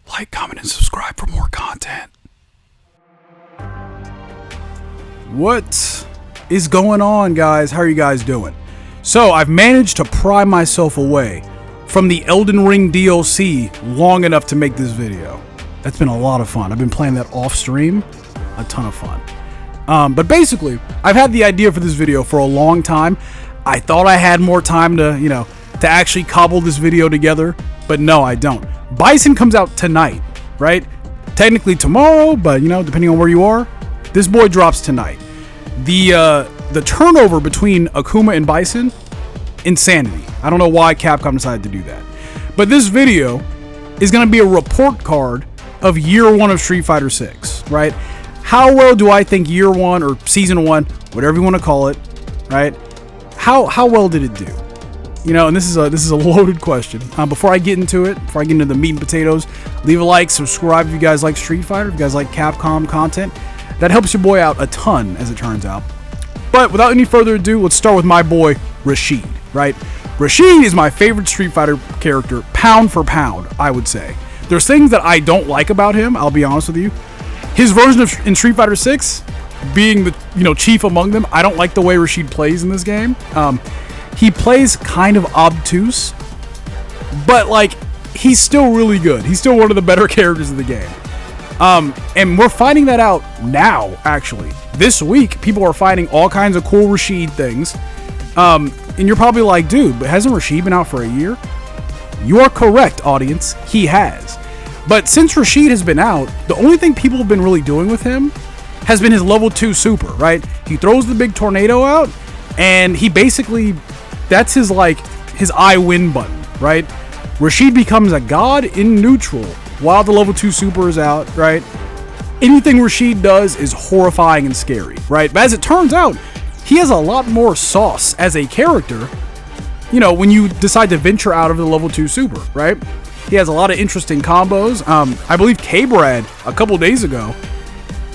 Like, comment, and subscribe for more content. What is going on, guys? How are you guys doing? So, I've managed to pry myself away from the Elden Ring DLC long enough to make this video. That's been a lot of fun. I've been playing that off stream. A ton of fun. But basically, I've had the idea for this video for a long time. I thought I had more time to, to actually cobble this video together, but no, I don't. Bison comes out tonight, right? Technically tomorrow, but depending on where you are, this boy drops tonight. The turnover between Akuma and Bison, insanity. I don't know why Capcom decided to do that. But this video is going to be a report card of year one of Street Fighter 6, right? How well do I think year one or season one, whatever you want to call it, right? How well did it do? And this is a loaded question. Before I get into it, before I get into the meat and potatoes, leave a like, subscribe if you guys like Street Fighter, if you guys like Capcom content. That helps your boy out a ton, as it turns out. But without any further ado, let's start with my boy, Rasheed, right? Rasheed is my favorite Street Fighter character, pound for pound, I would say. There's things that I don't like about him, I'll be honest with you. His version of in Street Fighter 6, being the chief among them, I don't like the way Rasheed plays in this game. He plays kind of obtuse, but he's still really good. He's still one of the better characters in the game. And we're finding that out now, actually. This week, people are finding all kinds of cool Rasheed things. And you're probably like, dude, but hasn't Rasheed been out for a year? You are correct, audience. He has. But since Rasheed has been out, the only thing people have been really doing with him has been his level 2 super, right? He throws the big tornado out, and he basically, that's his I win button, right? Rasheed becomes a god in neutral while the level 2 super is out, right? Anything Rasheed does is horrifying and scary, right? But as it turns out, he has a lot more sauce as a character, when you decide to venture out of the level 2 super, right? He has a lot of interesting combos. I believe K-Brad, a couple days ago,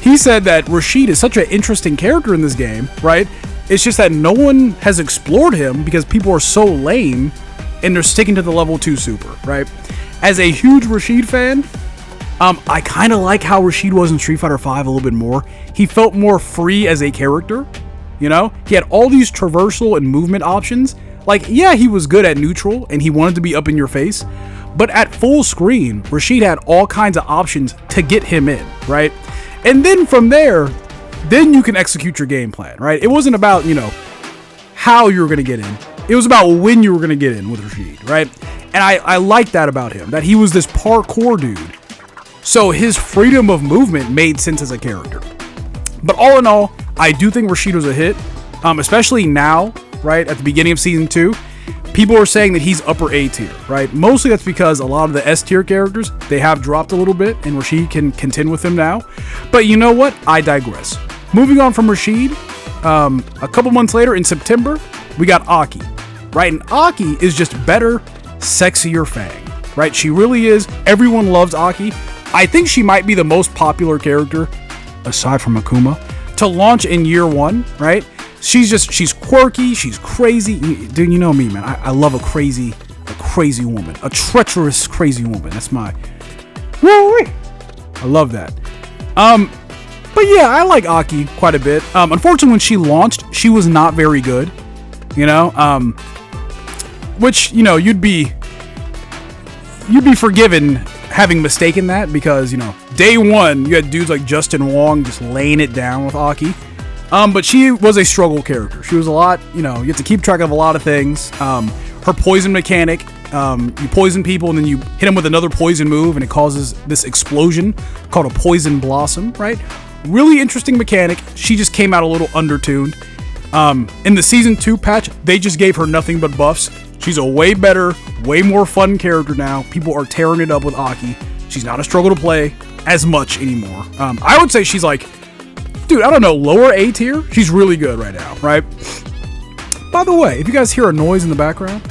he said that Rasheed is such an interesting character in this game, right? It's just that no one has explored him because people are so lame and they're sticking to the level 2 super, right? As a huge Rasheed fan, I kind of like how Rasheed was in Street Fighter V a little bit more. He felt more free as a character, He had all these traversal and movement options. Yeah, he was good at neutral and he wanted to be up in your face, but at full screen, Rasheed had all kinds of options to get him in, right? And then from there, then you can execute your game plan, right? It wasn't about, how you were going to get in. It was about when you were going to get in with Rasheed, right? And I like that about him, that he was this parkour dude. So his freedom of movement made sense as a character. But all in all, I do think Rasheed was a hit, especially now, right? At the beginning of Season 2, people are saying that he's upper A tier, right? Mostly that's because a lot of the S tier characters, they have dropped a little bit, and Rasheed can contend with them now. But you know what? I digress. Moving on from Rasheed, a couple months later in September, we got Aki, right? And Aki is just better, sexier Fang, right? She really is. Everyone loves Aki. I think she might be the most popular character, aside from Akuma, to launch in year one, right? She's quirky, she's crazy. Dude, you know me, man. I love a crazy woman. A treacherous, crazy woman. That's my... Woo-wee. I love that. But yeah, I like Aki quite a bit. Unfortunately, when she launched, she was not very good. Which, you'd be forgiven having mistaken that because, day one, you had dudes like Justin Wong just laying it down with Aki. But she was a struggle character. She was a lot, you have to keep track of a lot of things. Her poison mechanic, you poison people and then you hit them with another poison move and it causes this explosion called a poison blossom, right? Really interesting mechanic. She just came out a little undertuned. In the Season 2 patch, they just gave her nothing but buffs. She's a way better, way more fun character now. People are tearing it up with Aki. She's not a struggle to play as much anymore. I would say she's dude, I don't know, lower A tier? She's really good right now, right? By the way, if you guys hear a noise in the background,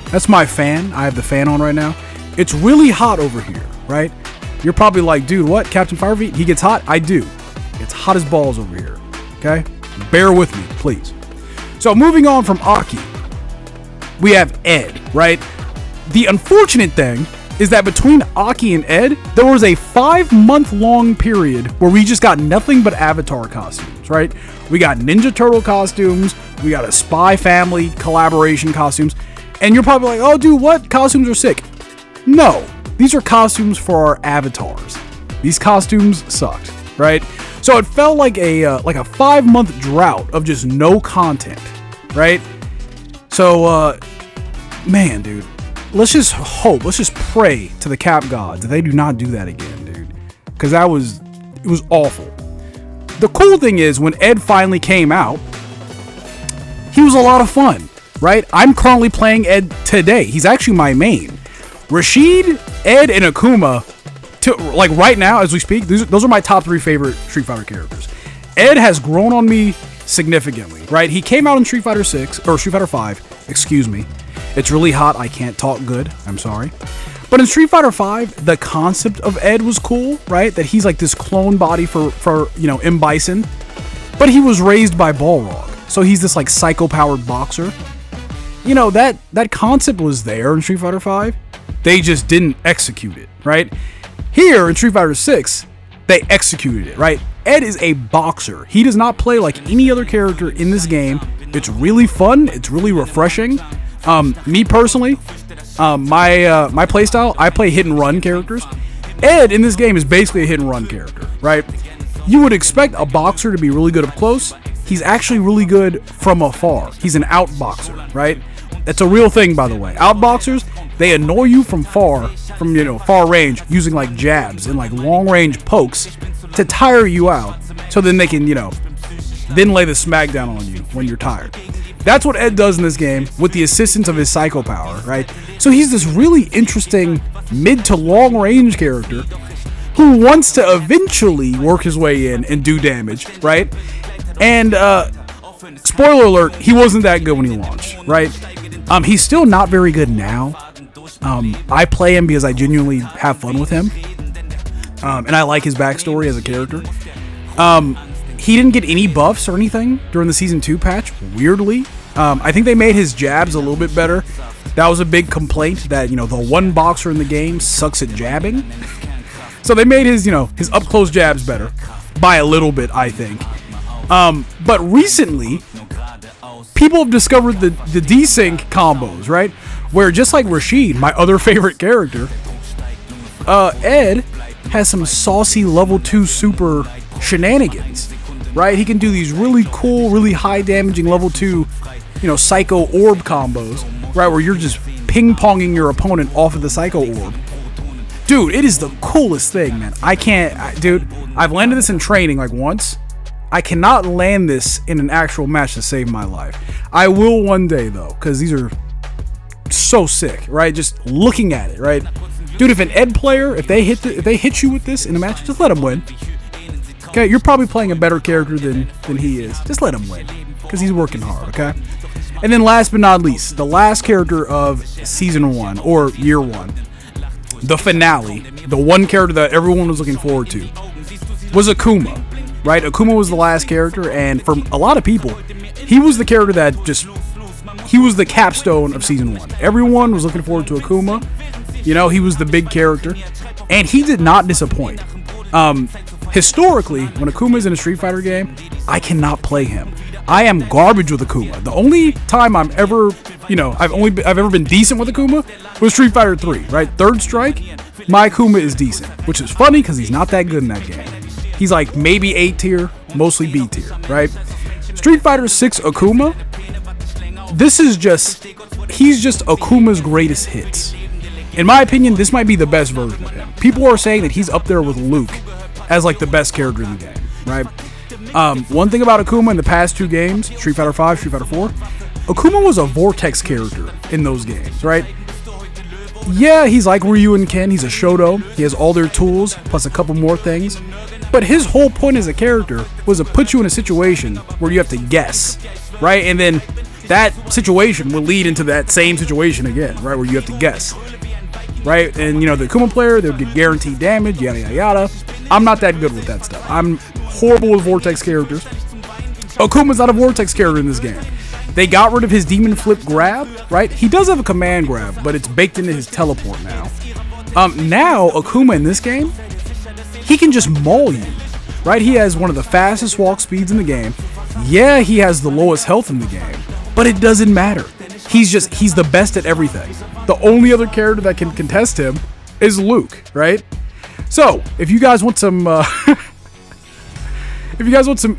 that's my fan. I have the fan on right now. It's really hot over here, right? You're probably like, dude, what? Captain Firefeet, he gets hot? I do. It's hot as balls over here, okay? Bear with me, please. So moving on from Aki, we have Ed, right? The unfortunate thing is that between Aki and Ed, there was a 5-month-long period where we just got nothing but Avatar costumes, right? We got Ninja Turtle costumes, we got a Spy Family collaboration costumes, and you're probably like, oh, dude, what? Costumes are sick. No, these are costumes for our avatars. These costumes sucked, right? So it felt like a 5-month drought of just no content, right? So, man, dude, let's just hope, let's just pray to the Cap gods that they do not do that again, dude. Because it was awful. The cool thing is, when Ed finally came out, he was a lot of fun, right? I'm currently playing Ed today. He's actually my main. Rasheed, Ed, and Akuma, like right now as we speak, those are my top 3 favorite Street Fighter characters. Ed has grown on me significantly, right? He came out in Street Fighter 6 or Street Fighter 5, excuse me. It's really hot. I can't talk good. I'm sorry. But in Street Fighter 5, the concept of Ed was cool, right? That he's like this clone body for M. Bison, but he was raised by Balrog, so he's this like psycho-powered boxer. You know, that concept was there in Street Fighter 5. They just didn't execute it, right? Here in Street Fighter 6, they executed it, right? Ed is a boxer. He does not play like any other character in this game. It's really fun. It's really refreshing. Me personally, my playstyle, I play hit and run characters. Ed in this game is basically a hit and run character, right? You would expect a boxer to be really good up close. He's actually really good from afar. He's an outboxer, right? That's a real thing, by the way. Outboxers, they annoy you from far range using like jabs and like long range pokes to tire you out. So then they can, then lay the smackdown on you when you're tired. That's what Ed does in this game with the assistance of his psycho power, right? So he's this really interesting mid to long range character who wants to eventually work his way in and do damage, right? And spoiler alert, he wasn't that good when he launched, right? He's still not very good now. I play him because I genuinely have fun with him. And I like his backstory as a character. He didn't get any buffs or anything during the Season 2 patch, weirdly. I think they made his jabs a little bit better. That was a big complaint that, the one boxer in the game sucks at jabbing. So they made his up-close jabs better. By a little bit, I think. But recently, people have discovered the desync combos, right? Where just like Rasheed, my other favorite character, Ed has some saucy level 2 super shenanigans, right? He can do these really cool, really high damaging level 2, psycho orb combos, right? Where you're just ping-ponging your opponent off of the psycho orb. Dude, it is the coolest thing, man. Dude, I've landed this in training like once. I cannot land this in an actual match to save my life. I will one day though, because these are so sick, right? Just looking at it, right? Dude, if an Ed player, if they hit you with this in a match, just let them win. Okay, you're probably playing a better character than he is. Just let him win, because he's working hard, okay? And then last but not least, the last character of Season 1, or Year 1, the finale, the one character that everyone was looking forward to, was Akuma, right? Akuma was the last character, and for a lot of people, he was the character that he was the capstone of Season 1. Everyone was looking forward to Akuma. He was the big character, and he did not disappoint. Historically, when Akuma is in a Street Fighter game, I cannot play him. I am garbage with Akuma. The only time I've ever been decent with Akuma was Street Fighter 3, right? Third Strike, my Akuma is decent, which is funny because he's not that good in that game. He's like maybe A tier, mostly B tier, right? Street Fighter 6 Akuma, he's just Akuma's greatest hits. In my opinion, this might be the best version of him. People are saying that he's up there with Luke as like the best character in the game, right? One thing about Akuma in the past 2 games, Street Fighter 5, Street Fighter 4, Akuma was a Vortex character in those games, right? Yeah, he's like Ryu and Ken, he's a Shoto, he has all their tools, plus a couple more things, but his whole point as a character was to put you in a situation where you have to guess, right? And then that situation will lead into that same situation again, right? Where you have to guess, right? And, the Akuma player, they'll get guaranteed damage, yada, yada, yada. I'm not that good with that stuff. I'm horrible with Vortex characters. Akuma's not a Vortex character in this game. They got rid of his Demon Flip grab, right? He does have a command grab, but it's baked into his teleport now. Now Akuma in this game, he can just maul you, right? He has one of the fastest walk speeds in the game. Yeah, he has the lowest health in the game, but it doesn't matter. He's the best at everything. The only other character that can contest him is Luke, right? So if you guys want some,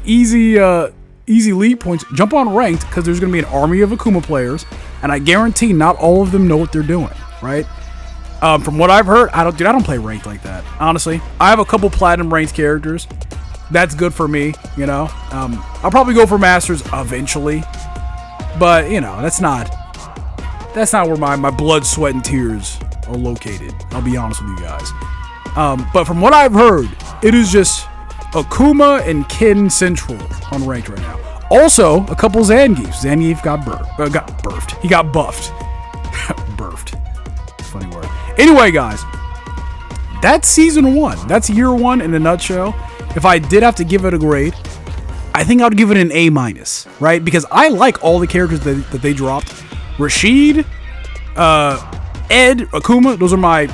easy lead points, jump on ranked, because there's gonna be an army of Akuma players, and I guarantee not all of them know what they're doing, right? From what I've heard, I don't play ranked like that. Honestly, I have a couple platinum ranked characters. That's good for me, you know. I'll probably go for masters eventually, but you know, that's not where my blood, sweat, and tears are located. I'll be honest with you guys. But from what I've heard, it is just Akuma and Kin Central on ranked right now. Also, a couple Zangiefs. Zangief got birthed. He got buffed. Birthed. Funny word. Anyway, guys, that's season 1. That's year 1 in a nutshell. If I did have to give it a grade, I think I would give it an A-, right? Because I like all the characters that they dropped. Rasheed, Ed, Akuma, those are my,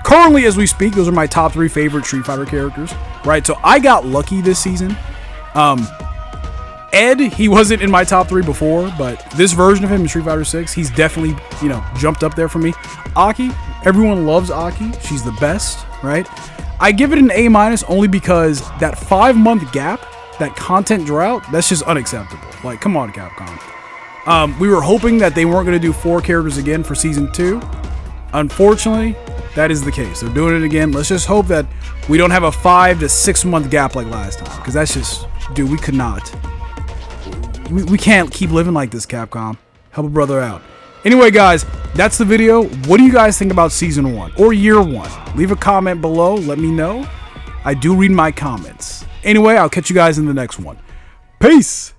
currently as we speak, those are my top 3 favorite Street Fighter characters, right? So I got lucky this season. Ed, he wasn't in my top 3 before, but this version of him in Street Fighter 6, he's definitely, you know, jumped up there for me. Aki, everyone loves Aki. She's the best, right? I give it an A- only because that 5-month gap, that content drought, that's just unacceptable. Like, come on, Capcom. We were hoping that they weren't going to do 4 characters again for season 2. Unfortunately, that is the case. They're doing it again. Let's just hope that we don't have a 5 to 6 month gap like last time, because that's just, dude, we could not. We can't keep living like this, Capcom. Help a brother out. Anyway, guys, that's the video. What do you guys think about season 1 or year 1? Leave a comment below. Let me know. I do read my comments. Anyway, I'll catch you guys in the next one. Peace.